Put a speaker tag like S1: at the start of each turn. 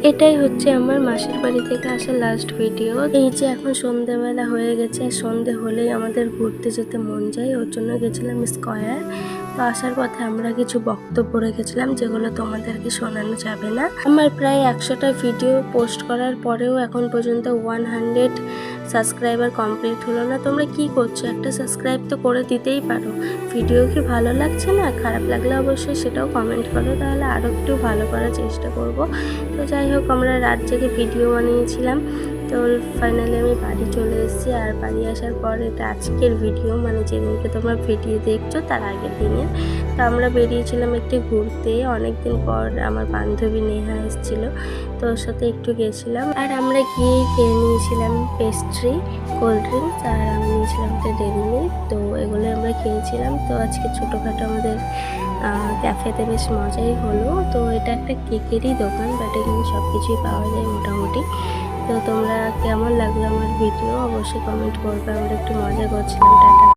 S1: এটাই হচ্ছে আমার মাসির বাড়ি থেকে আসা লাস্ট ভিডিও। এই যে এখন সন্ধ্যেবেলা হয়ে গেছে, সন্ধে হলেই আমাদের ঘুরতে যেতে মন যায়, ওর জন্য গেছিলাম স্কয়ার। তো আসার পথে আমরা কিছু বক্তব্য রেখেছিলাম যেগুলো তোমাদেরকে শোনানো যাবে না। আমার প্রায় 100টা ভিডিও পোস্ট করার পরেও এখন পর্যন্ত 100 সাবস্ক্রাইবার কমপ্লিট হলো না। তোমরা কি করছো? একটা সাবস্ক্রাইব তো করে দিতেই পারো। ভিডিও কি ভালো লাগছে না? খারাপ লাগলে অবশ্যই সেটাও কমেন্ট করো, তাহলে আরও একটু ভালো করার চেষ্টা করব। তো যাই হোক, আমরা রাত জেগে ভিডিও বানিয়েছিলাম। তো ফাইনালি আমি বাড়ি চলে এসেছি। আর বাড়ি আসার পর এটা আজকের ভিডিও, মানে যেদিনকে তোমরা ভিডিও দেখছো তার আগের দিনের। তো আমরা বেরিয়েছিলাম একটু ঘুরতে। অনেকদিন পর আমার বান্ধবী নেহা এসেছিলো, তো ওর সাথে একটু গেছিলাম। আর আমরা গিয়েই খেয়ে নিয়েছিলাম পেস্ট্রি, কোল্ড ড্রিঙ্কস, আর আমি নিয়েছিলাম একটা ডেরি মিল্ক। তো এগুলো আমরা খেয়েছিলাম। তো আজকে ছোটোখাটো আমাদের ক্যাফেতে বেশ মজাই হলো। তো এটা একটা কেকেরই দোকান, বাট এখানে সব কিছুই পাওয়া যায় মোটামুটি। তো তোমরা কেমন লাগলো আমার ভিডিও অবশ্যই কমেন্ট করবে। আমরা একটু মজা করছিলাম। টাটা।